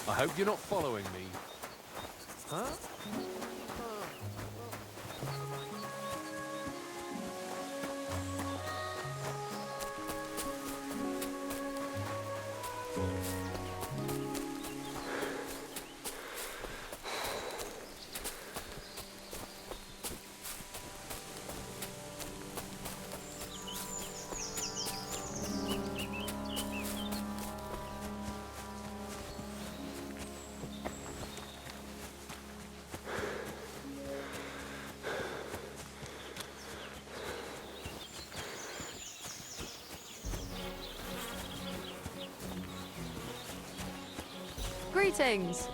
I hope you're not following me. Huh? Greetings.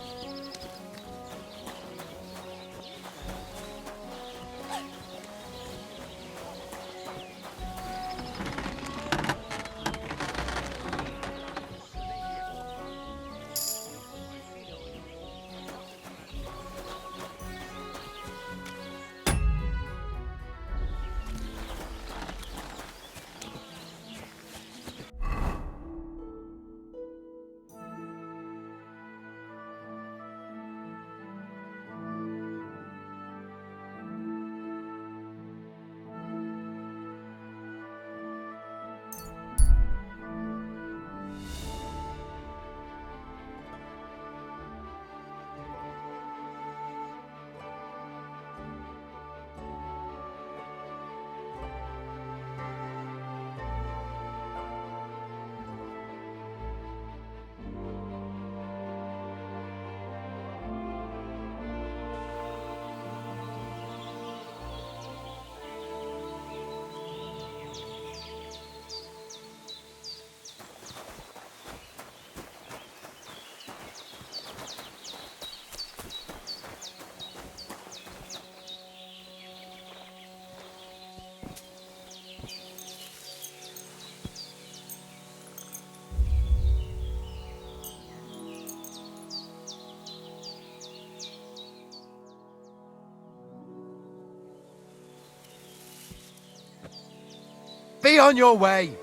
Be on your way!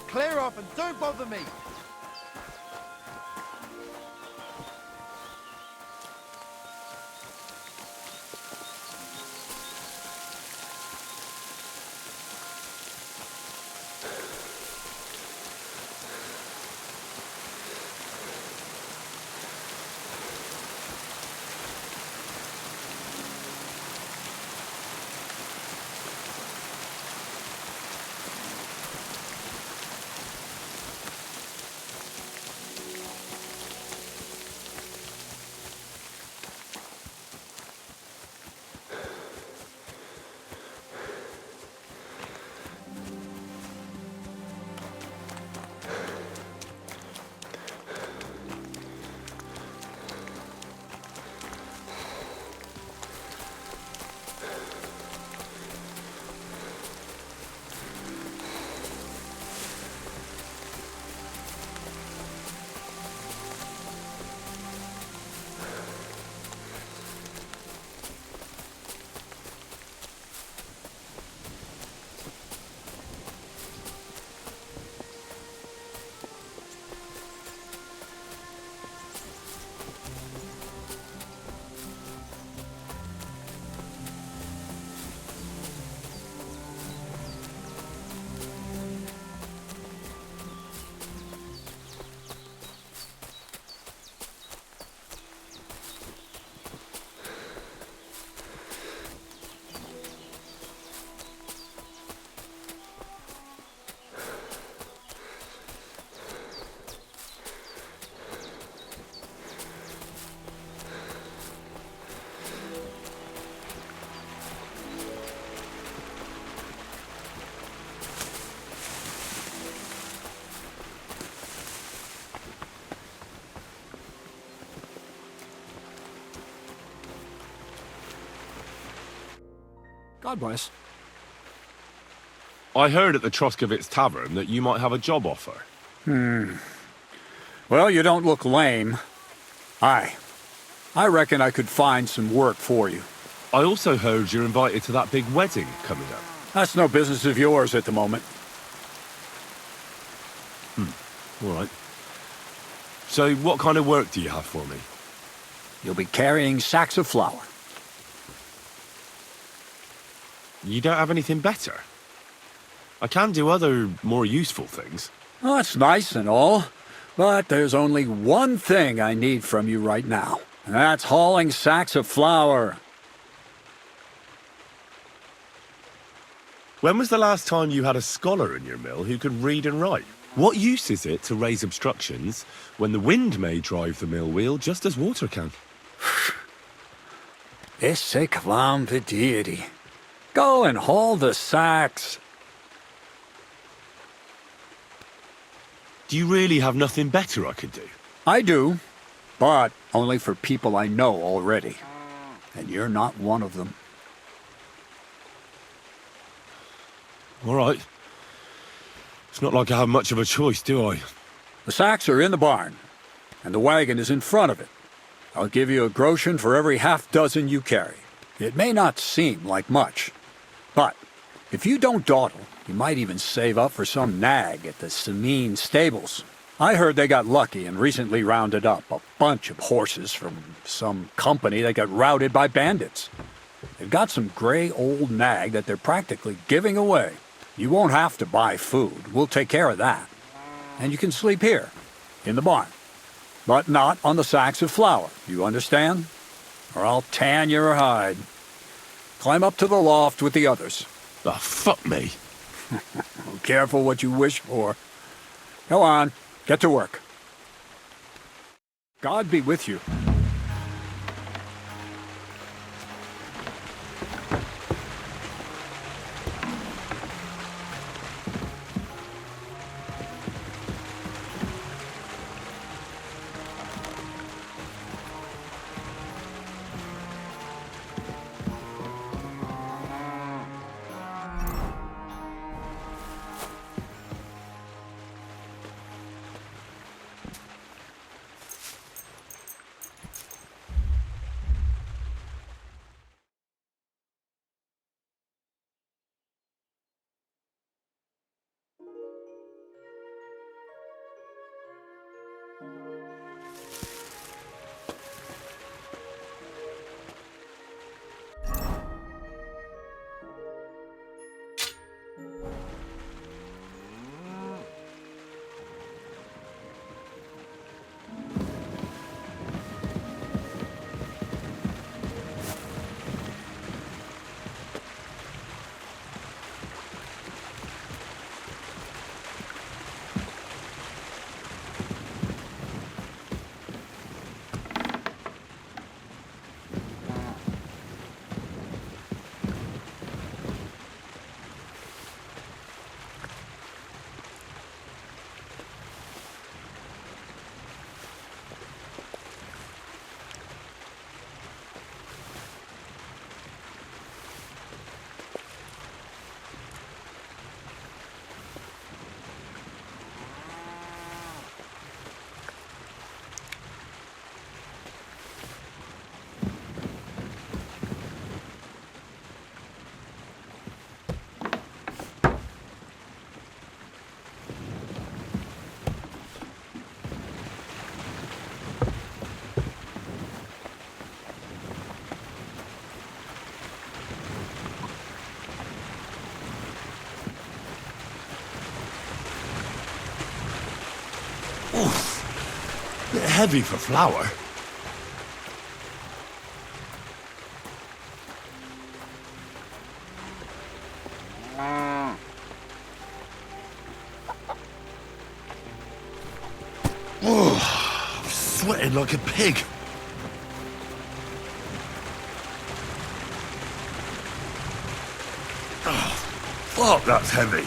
Clear off and don't bother me! God bless. I heard at the Troskovitz Tavern that you might have a job offer. Well, you don't look lame. I reckon I could find some work for you. I also heard you're invited to that big wedding coming up. That's no business of yours at the moment. All right. So what kind of work do you have for me? You'll be carrying sacks of flour. You don't have anything better? I can do other, more useful things. Well, that's nice and all, but there's only one thing I need from you right now, and that's hauling sacks of flour. When was the last time you had a scholar in your mill who could read and write? What use is it to raise obstructions when the wind may drive the mill wheel just as water can? Esse quam vidiri. Go and haul the sacks. Do you really have nothing better I could do? I do, but only for people I know already. And you're not one of them. All right. It's not like I have much of a choice, do I? The sacks are in the barn, and the wagon is in front of it. I'll give you a groschen for every half dozen you carry. It may not seem like much, but if you don't dawdle, you might even save up for some nag at the Sameen stables. I heard they got lucky and recently rounded up a bunch of horses from some company that got routed by bandits. They've got some gray old nag that they're practically giving away. You won't have to buy food. We'll take care of that. And you can sleep here, in the barn. But not on the sacks of flour, you understand? Or I'll tan your hide. Climb up to the loft with the others. Oh, fuck me. Careful what you wish for. Go on, get to work. God be with you. Bit heavy for flour. Oh, I'm sweating like a pig. Oh, fuck, that's heavy.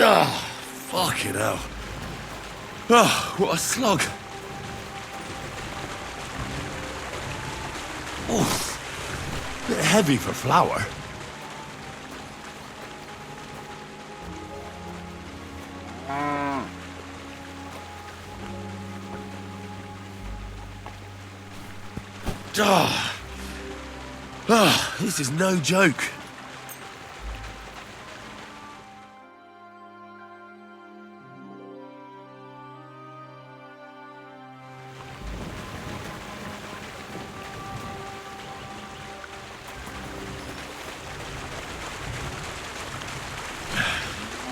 Ah, fucking hell. Oh, what a slog. Oh, bit heavy for flour. This is no joke.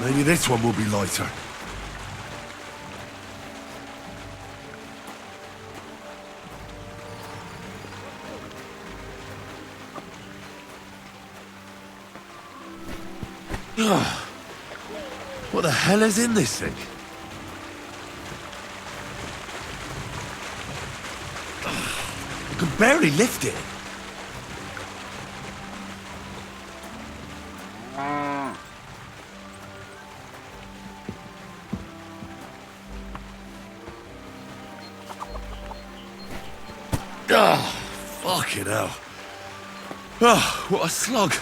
Maybe this one will be lighter. What the hell is in this thing? I can barely lift it. Fucking hell. Oh, what a slug.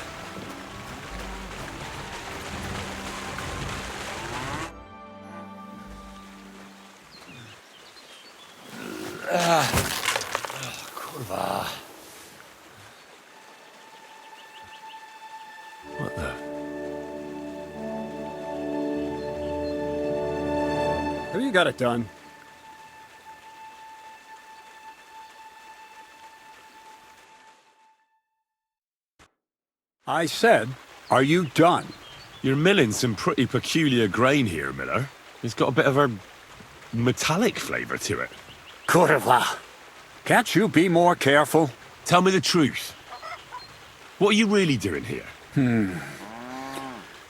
Kurwa. What the? Have you got it done? I said, are you done? You're milling some pretty peculiar grain here, Miller. It's got a bit of a metallic flavour to it. Kurwa. Can't you be more careful? Tell me the truth. What are you really doing here?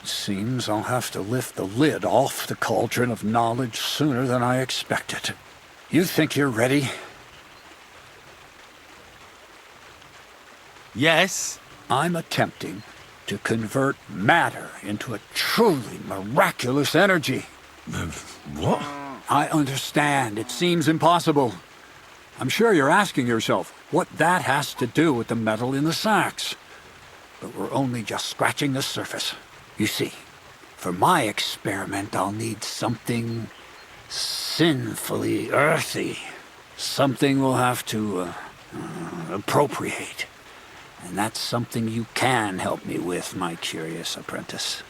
Seems I'll have to lift the lid off the cauldron of knowledge sooner than I expected. You think you're ready? Yes. I'm attempting to convert matter into a truly miraculous energy. What? I understand. It seems impossible. I'm sure you're asking yourself what that has to do with the metal in the sacks. But we're only just scratching the surface. You see, for my experiment, I'll need something sinfully earthy. Something we'll have to appropriate. And that's something you can help me with, my curious apprentice.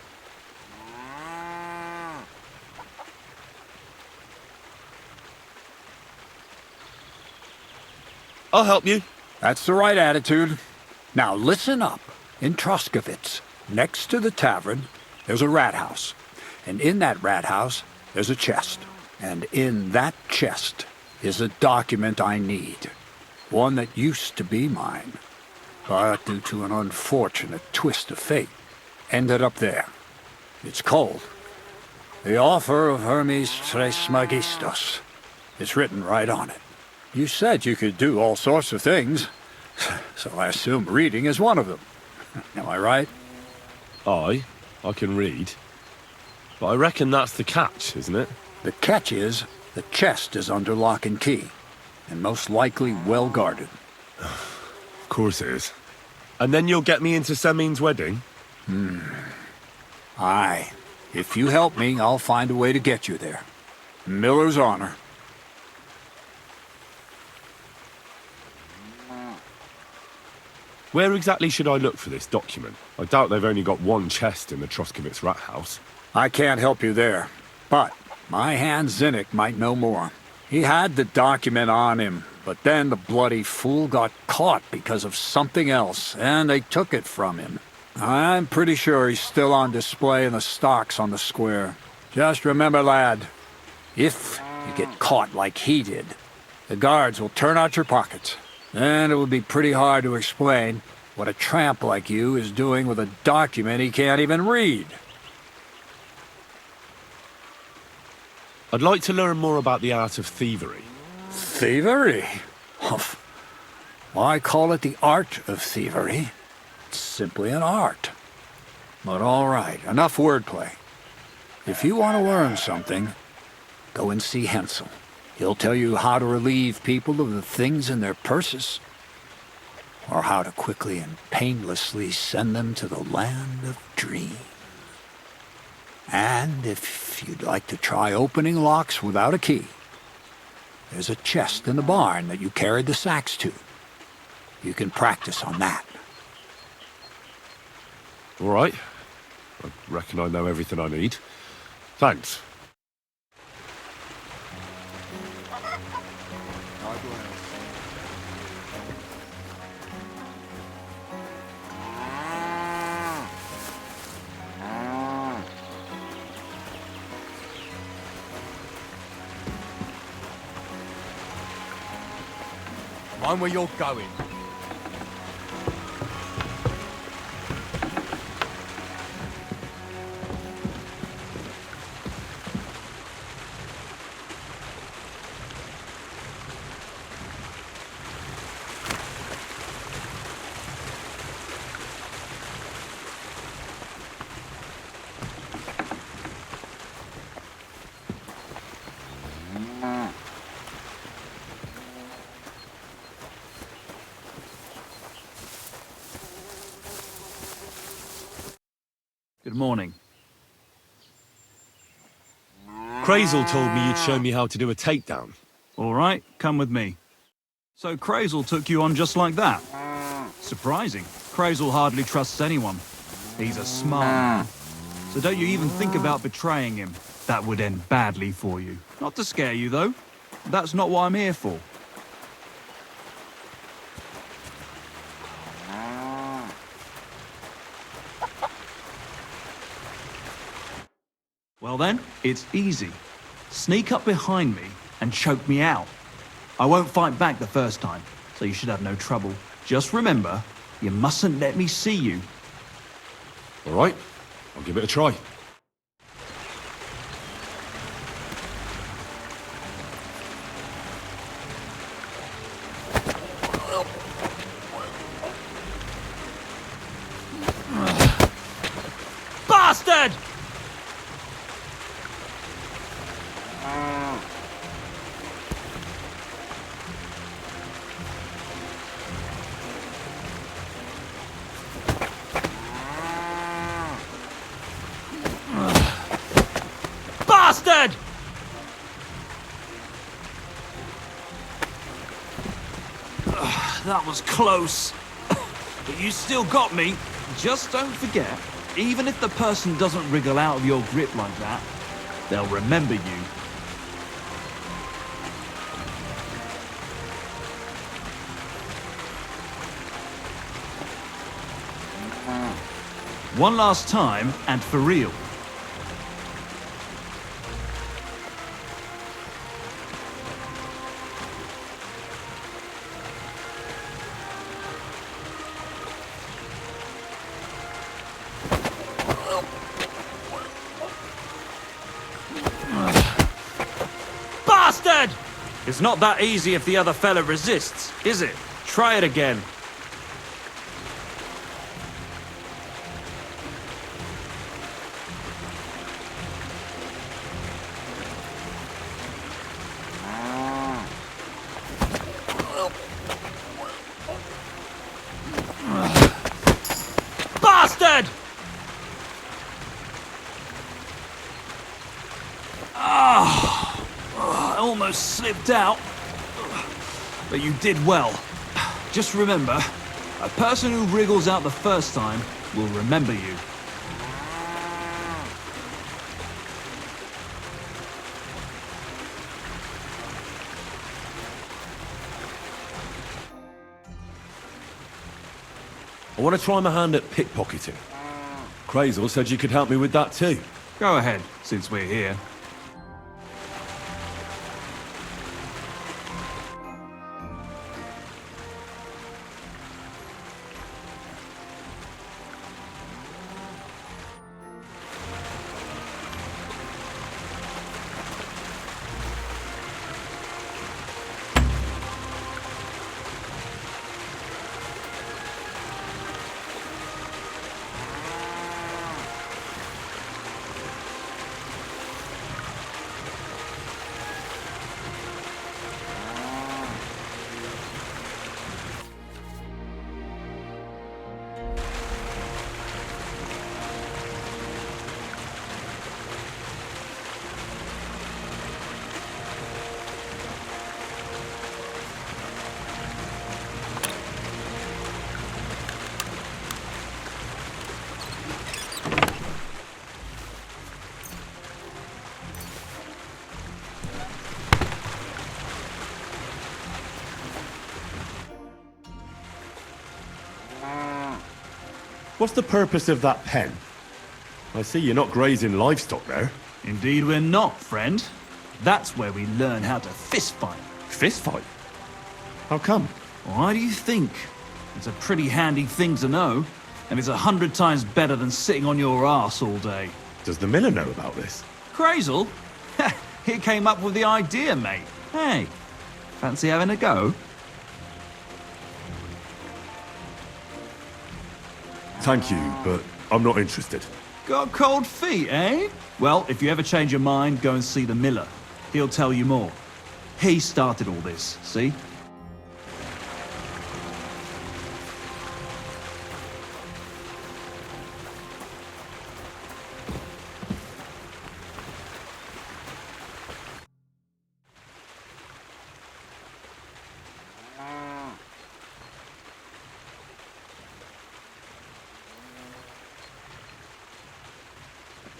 I'll help you. That's the right attitude. Now listen up. In Troskovitz, next to the tavern, there's a rat house. And in that rat house, there's a chest. And in that chest is a document I need. One that used to be mine. But due to an unfortunate twist of fate, ended up there. It's called The Offer of Hermes Trismegistos. It's written right on it. You said you could do all sorts of things, so I assume reading is one of them. Am I right? I can read. But I reckon that's the catch, isn't it? The catch is, the chest is under lock and key, and most likely well guarded. Of course it is. And then you'll get me into Semin's wedding? Aye. If you help me, I'll find a way to get you there. Miller's honor. Where exactly should I look for this document? I doubt they've only got one chest in the Troskovitz rat house. I can't help you there, but my hand Zinnik might know more. He had the document on him, but then the bloody fool got caught because of something else, and they took it from him. I'm pretty sure he's still on display in the stocks on the square. Just remember, lad, if you get caught like he did, the guards will turn out your pockets. And it would be pretty hard to explain what a tramp like you is doing with a document he can't even read. I'd like to learn more about the art of thievery. Thievery? Humph. Why call it the art of thievery? It's simply an art. But all right, enough wordplay. If you want to learn something, go and see Hensel. He'll tell you how to relieve people of the things in their purses, or how to quickly and painlessly send them to the land of dreams. And if you'd like to try opening locks without a key, there's a chest in the barn that you carried the sacks to. You can practice on that. All right. I reckon I know everything I need. Thanks. Mind where you're going. Good morning. Crazel told me you'd show me how to do a takedown. All right, come with me. So Crazel took you on just like that? Surprising. Crazel hardly trusts anyone. He's a smart man. So don't you even think about betraying him. That would end badly for you. Not to scare you, though. That's not what I'm here for. Well then, it's easy. Sneak up behind me and choke me out. I won't fight back the first time, so you should have no trouble. Just remember, you mustn't let me see you. All right, I'll give it a try. Bastard! Bastard! That was close. But you still got me. Just don't forget, even if the person doesn't wriggle out of your grip like that, they'll remember you. One last time, and for real. Bastard! It's not that easy if the other fella resists, is it? Try it again. Bastard! I almost slipped out. But you did well. Just remember, a person who wriggles out the first time will remember you. I want to try my hand at pickpocketing. Crazel said you could help me with that too. Go ahead, since we're here. What's the purpose of that pen? I see you're not grazing livestock there. Indeed we're not, friend. That's where we learn how to fist fight. Fist fight? How come? Why do you think? It's a pretty handy thing to know, and it's 100 times better than sitting on your ass all day. Does the miller know about this? Crazel? He came up with the idea, mate. Hey, fancy having a go? Thank you, but I'm not interested. Got cold feet, eh? Well, if you ever change your mind, go and see the miller. He'll tell you more. He started all this, see?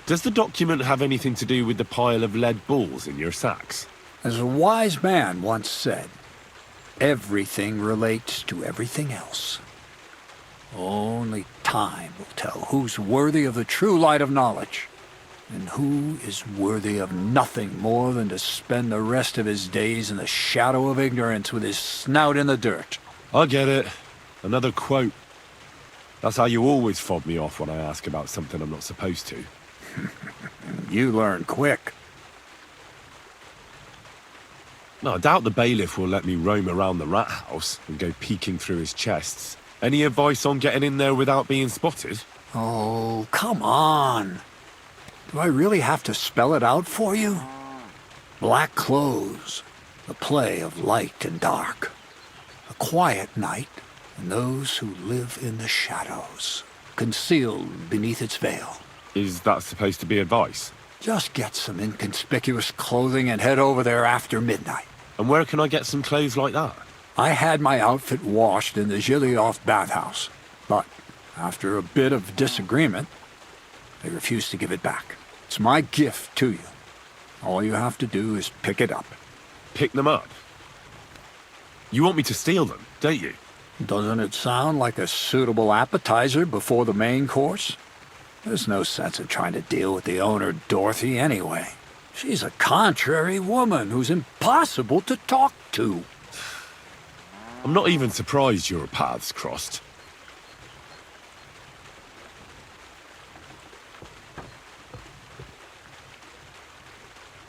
Does the document have anything to do with the pile of lead balls in your sacks? As a wise man once said, everything relates to everything else. Only time will tell who's worthy of the true light of knowledge, and who is worthy of nothing more than to spend the rest of his days in the shadow of ignorance with his snout in the dirt. I get it. Another quote. That's how you always fob me off when I ask about something I'm not supposed to. You learn quick. No, I doubt the bailiff will let me roam around the rat house and go peeking through his chests. Any advice on getting in there without being spotted? Oh, come on. Do I really have to spell it out for you? Black clothes, the play of light and dark. A quiet night, and those who live in the shadows, concealed beneath its veil. Is that supposed to be advice? Just get some inconspicuous clothing and head over there after midnight. And where can I get some clothes like that? I had my outfit washed in the Gilioff bathhouse, but after a bit of disagreement, they refused to give it back. It's my gift to you. All you have to do is pick it up. Pick them up? You want me to steal them, don't you? Doesn't it sound like a suitable appetizer before the main course? There's no sense in trying to deal with the owner, Dorothy, anyway. She's a contrary woman who's impossible to talk to. I'm not even surprised your paths crossed.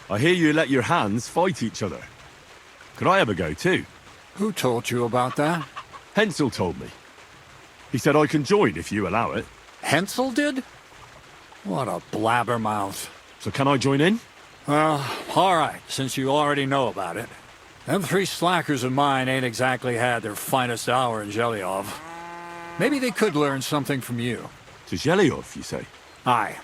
I hear you let your hands fight each other. Could I have a go too? Who told you about that? Hensel told me. He said I can join if you allow it. Hensel did? What a blabbermouth. So can I join in? Well, all right, since you already know about it. Them three slackers of mine ain't exactly had their finest hour in Geliov. Maybe they could learn something from you. To Geliov, you say? Aye.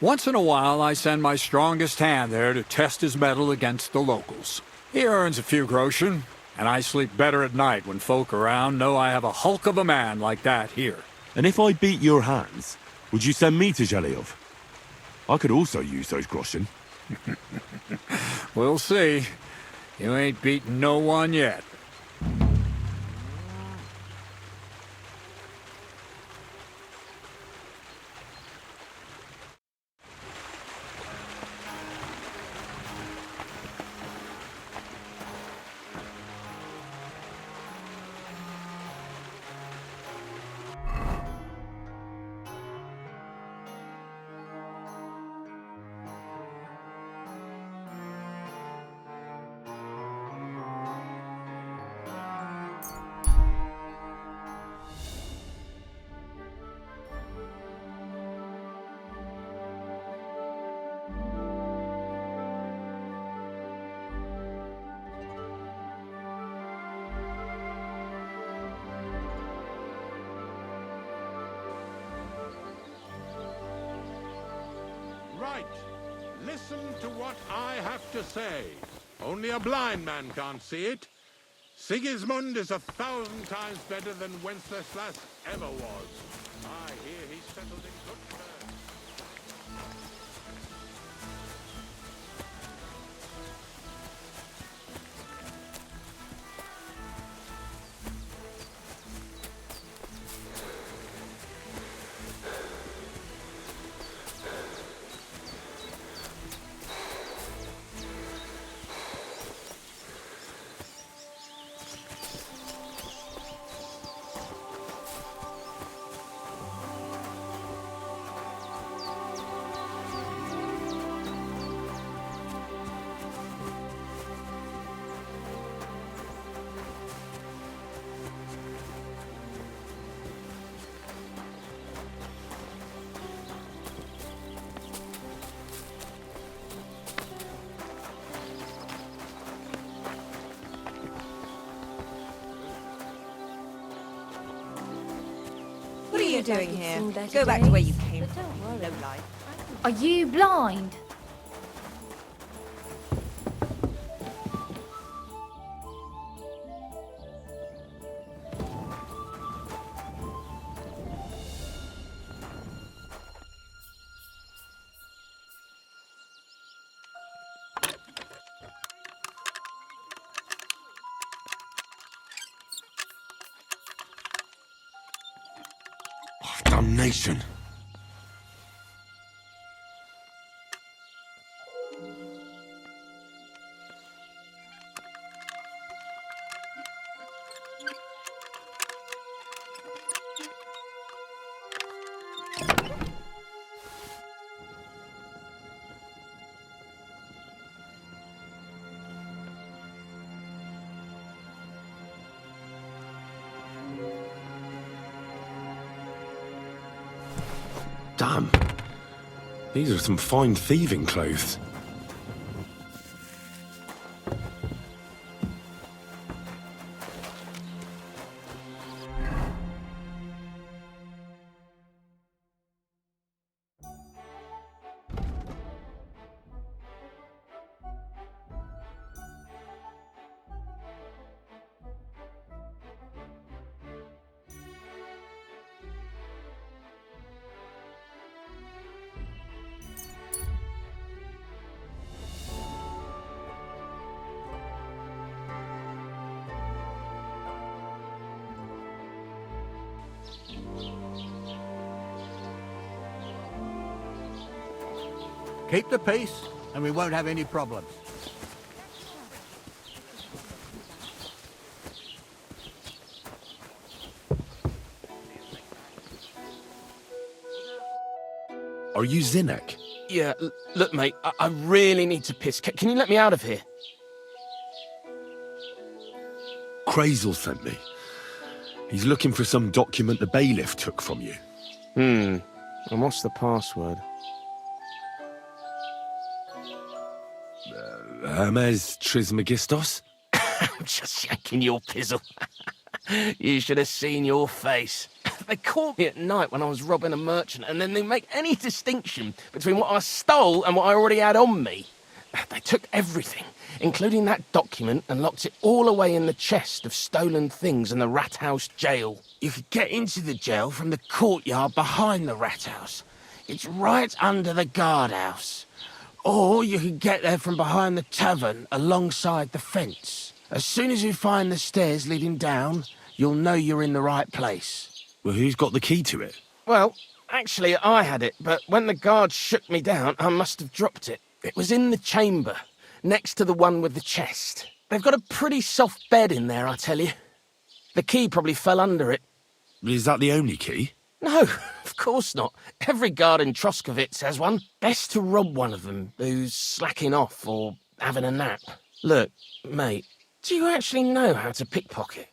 Once in a while, I send my strongest hand there to test his mettle against the locals. He earns a few groschen, and I sleep better at night when folk around know I have a hulk of a man like that here. And if I beat your hands, would you send me to Geliov? I could also use those groschen. We'll see. You ain't beaten no one yet. Right. Listen to what I have to say. Only a blind man can't see it. Sigismund is 1,000 times better than Wenceslas ever was. I hear he's settled in good terms. doing here? Go back to where you came from, low life. Are you blind? Damnation. Damn. These are some fine thieving clothes. Keep the peace, and we won't have any problems. Are you Zinnek? Yeah, look, mate, I really need to piss. Can you let me out of here? Crazel sent me. He's looking for some document the bailiff took from you. And what's the password? Hermes Trismegistos? I'm just shaking your pizzle. You should have seen your face. They caught me at night when I was robbing a merchant, and then they make any distinction between what I stole and what I already had on me. They took everything, including that document, and locked it all away in the chest of stolen things in the Rat House jail. You could get into the jail from the courtyard behind the Rat House. It's right under the guardhouse. Or you could get there from behind the tavern alongside the fence. As soon as you find the stairs leading down, you'll know you're in the right place. Well, who's got the key to it? Well, actually, I had it, but when the guards shook me down, I must have dropped it. It was in the chamber, next to the one with the chest. They've got a pretty soft bed in there, I tell you. The key probably fell under it. Is that the only key? No, of course not. Every guard in Troskovitz has one. Best to rob one of them who's slacking off or having a nap. Look, mate, do you actually know how to pickpocket?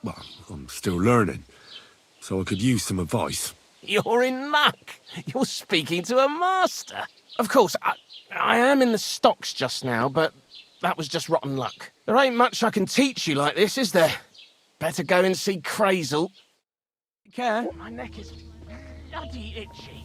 Well, I'm still learning, so I could use some advice. You're in luck. You're speaking to a master. Of course, I am in the stocks just now, but that was just rotten luck. There ain't much I can teach you like this, is there? Better go and see Crazel. Care? My neck is bloody itchy.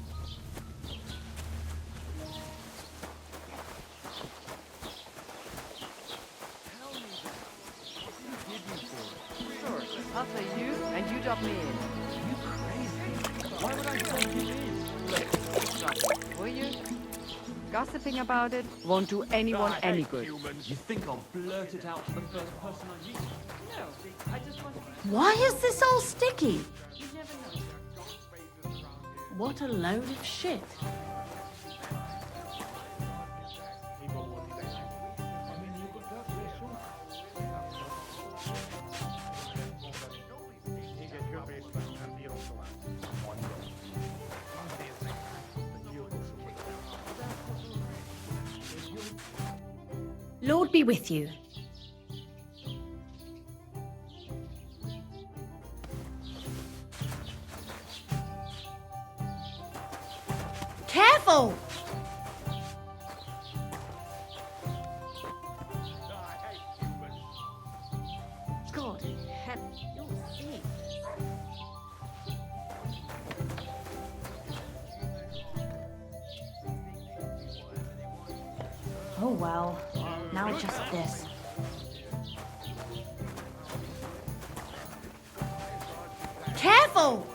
Sure, I'll say you, and you drop me in. You crazy? Why would I take you in? Will you? Gossiping about it won't do anyone any good. You think I'll blurt it out to the first person I meet? No, I just want to... Why is this all sticky? What a load of shit. Lord be with you. Careful! God, help, you're Oh well. Now just this. Careful!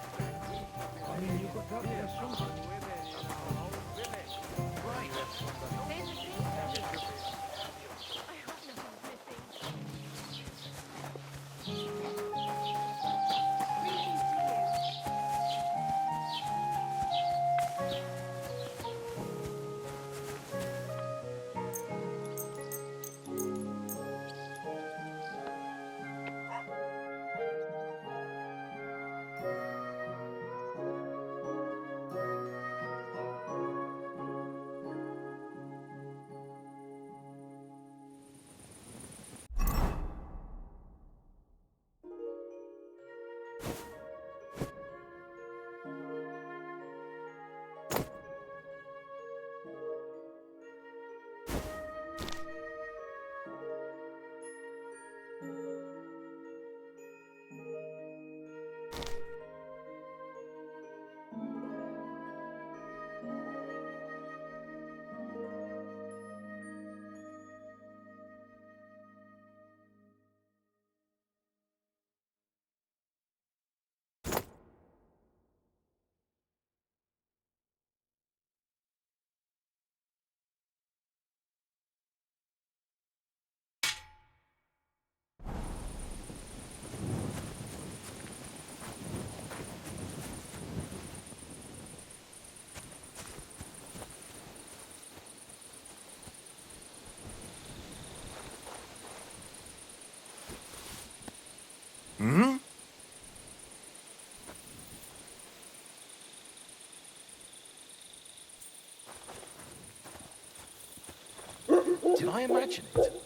Did I imagine it?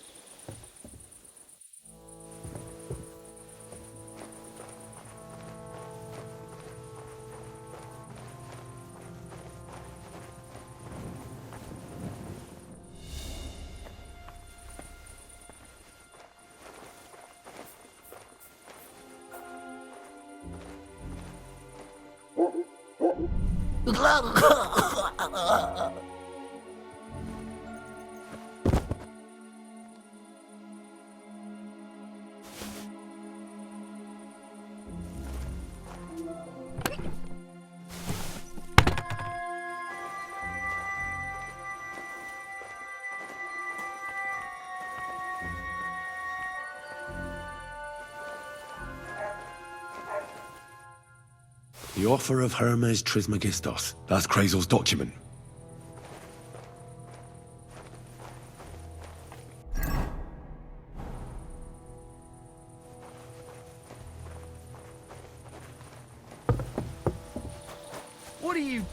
The offer of Hermes Trismegistos. That's Krazel's document. What are you...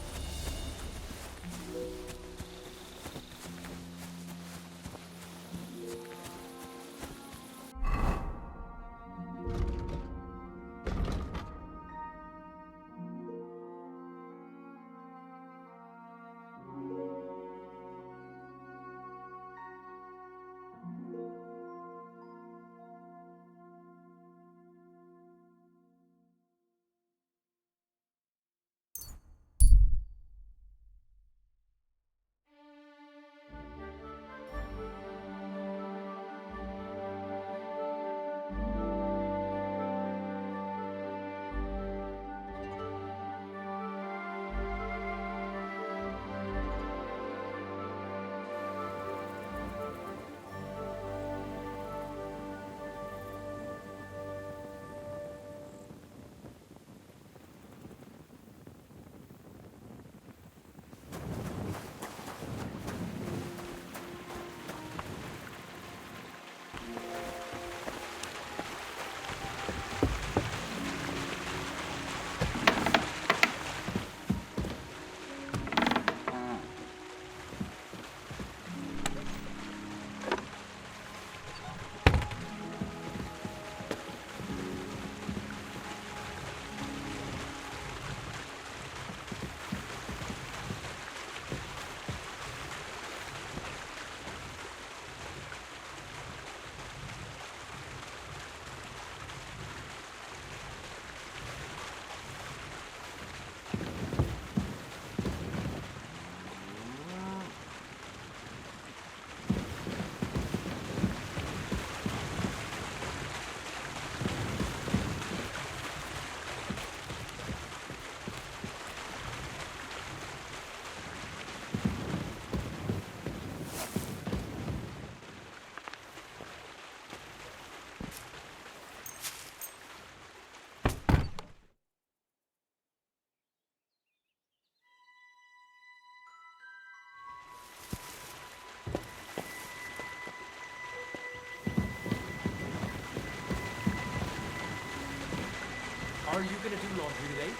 to do laundry today?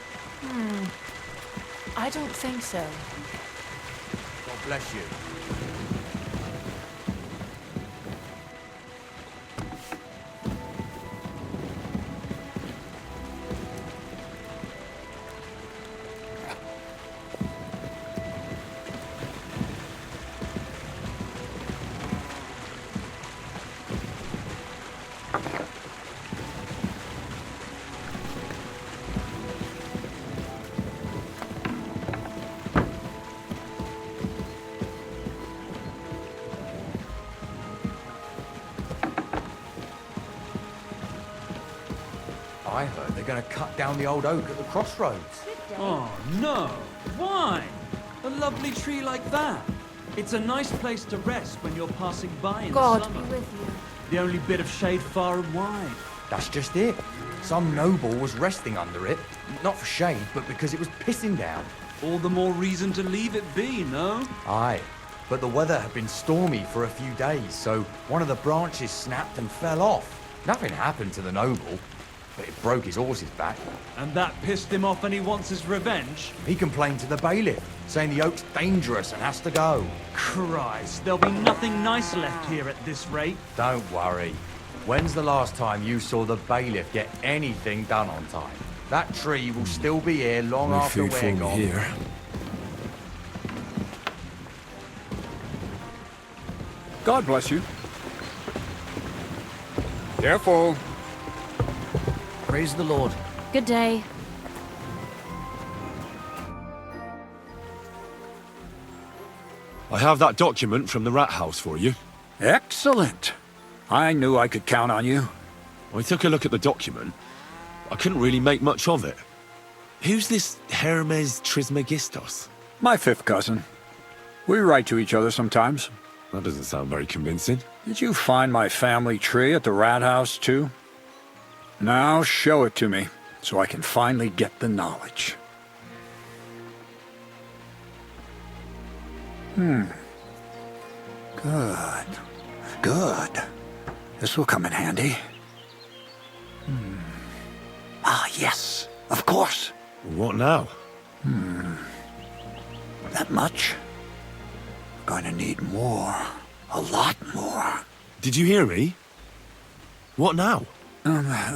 I don't think so. God bless you. I heard they're going to cut down the old oak at the crossroads. Oh, no. Why? A lovely tree like that. It's a nice place to rest when you're passing by in God the be summer. with you. The only bit of shade far and wide. That's just it. Some noble was resting under it. Not for shade, but because it was pissing down. All the more reason to leave it be, no? Aye. But the weather had been stormy for a few days, so one of the branches snapped and fell off. Nothing happened to the noble, but it broke his horse's back. And that pissed him off and he wants his revenge? He complained to the bailiff, saying the oak's dangerous and has to go. Christ, there'll be nothing nice left here at this rate. Don't worry. When's the last time you saw the bailiff get anything done on time? That tree will still be here long after we're gone. Here. God bless you. Careful. Praise the Lord. Good day. I have that document from the rat house for you. Excellent. I knew I could count on you. I took a look at the document. I couldn't really make much of it. Who's this Hermes Trismegistos? My fifth cousin. We write to each other sometimes. That doesn't sound very convincing. Did you find my family tree at the rat house, too? Now show it to me, so I can finally get the knowledge. Good. Good. This will come in handy. Ah, yes. Of course. What now? That much? Going to need more. A lot more. Did you hear me? What now?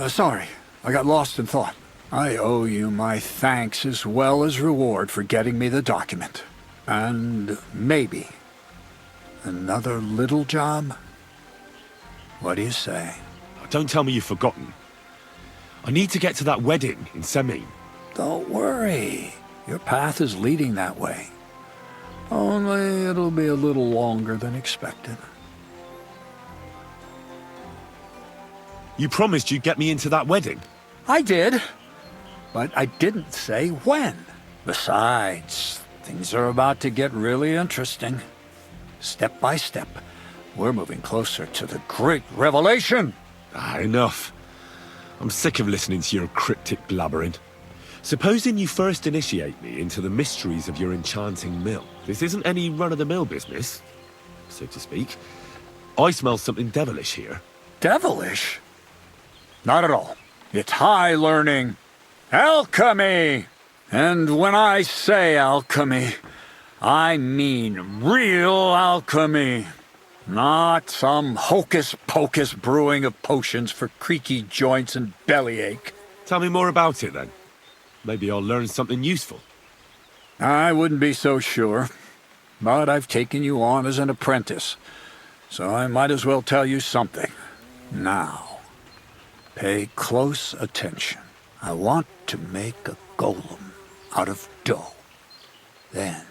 Sorry. I got lost in thought. I owe you my thanks as well as reward for getting me the document. And maybe another little job? What do you say? Don't tell me you've forgotten. I need to get to that wedding in Semin. Don't worry. Your path is leading that way. Only it'll be a little longer than expected. You promised you'd get me into that wedding. I did, but I didn't say when. Besides, things are about to get really interesting. Step by step, we're moving closer to the great revelation. Enough. I'm sick of listening to your cryptic blabbering. Supposing you first initiate me into the mysteries of your enchanting mill. This isn't any run-of-the-mill business, so to speak. I smell something devilish here. Devilish? Not at all. It's high learning. Alchemy! And when I say alchemy, I mean real alchemy. Not some hocus-pocus brewing of potions for creaky joints and bellyache. Tell me more about it, then. Maybe I'll learn something useful. I wouldn't be so sure, but I've taken you on as an apprentice, so I might as well tell you something. Now, pay close attention. I want to make a golem out of dough. Then,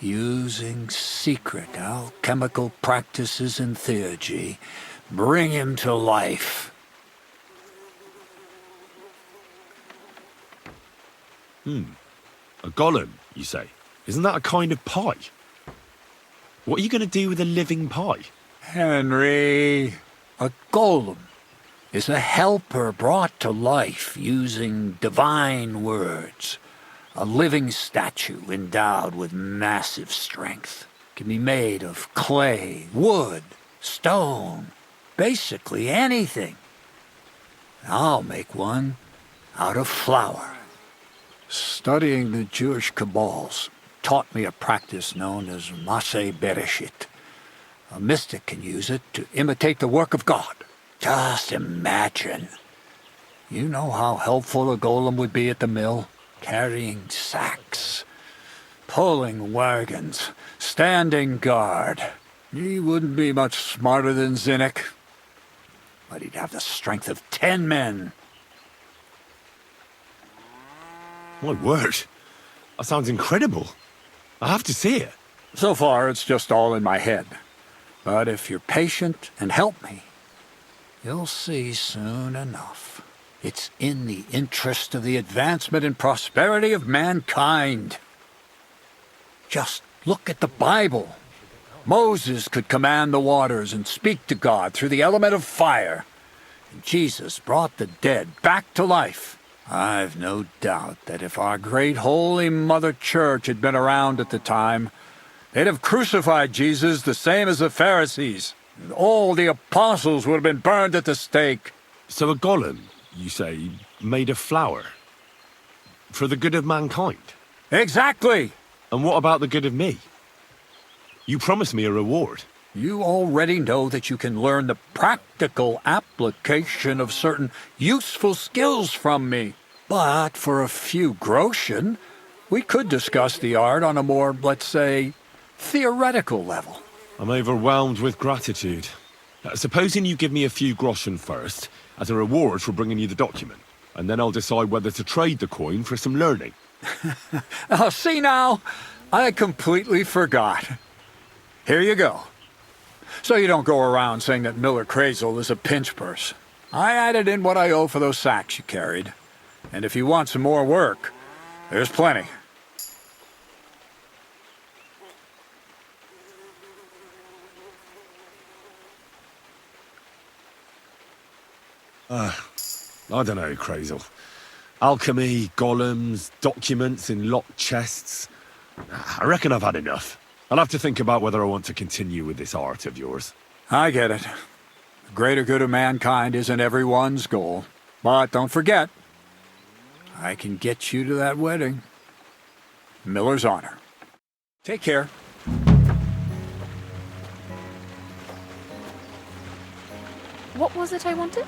using secret alchemical practices and theurgy, bring him to life. A golem, you say? Isn't that a kind of pie? What are you going to do with a living pie? Henry, a golem is a helper brought to life using divine words. A living statue endowed with massive strength. Can be made of clay, wood, stone, basically anything. I'll make one out of flour. Studying the Jewish Kabbals taught me a practice known as Maseh Bereshit. A mystic can use it to imitate the work of God. Just imagine. You know how helpful a golem would be at the mill? Carrying sacks, pulling wagons, standing guard. He wouldn't be much smarter than Zinnik, but he'd have the strength of 10 men. My word. That sounds incredible. I have to see it. So far, it's just all in my head. But if you're patient and help me, you'll see soon enough. It's in the interest of the advancement and prosperity of mankind. Just look at the Bible. Moses could command the waters and speak to God through the element of fire. And Jesus brought the dead back to life. I've no doubt that if our great Holy Mother Church had been around at the time, they'd have crucified Jesus the same as the Pharisees. And all the apostles would have been burned at the stake. So a golem, you say, made of flour? For the good of mankind? Exactly! And what about the good of me? You promised me a reward. You already know that you can learn the practical application of certain useful skills from me. But for a few groschen, we could discuss the art on a more, let's say, theoretical level. I'm overwhelmed with gratitude. Supposing you give me a few groschen first, as a reward for bringing you the document, and then I'll decide whether to trade the coin for some learning. Oh, see now, I completely forgot. Here you go. So you don't go around saying that Miller Crazel is a pinch purse. I added in what I owe for those sacks you carried. And if you want some more work, there's plenty. I don't know, Crazel. Alchemy, golems, documents in locked chests. I reckon I've had enough. I'll have to think about whether I want to continue with this art of yours. I get it. The greater good of mankind isn't everyone's goal. But don't forget, I can get you to that wedding. Miller's honor. Take care. What was it I wanted?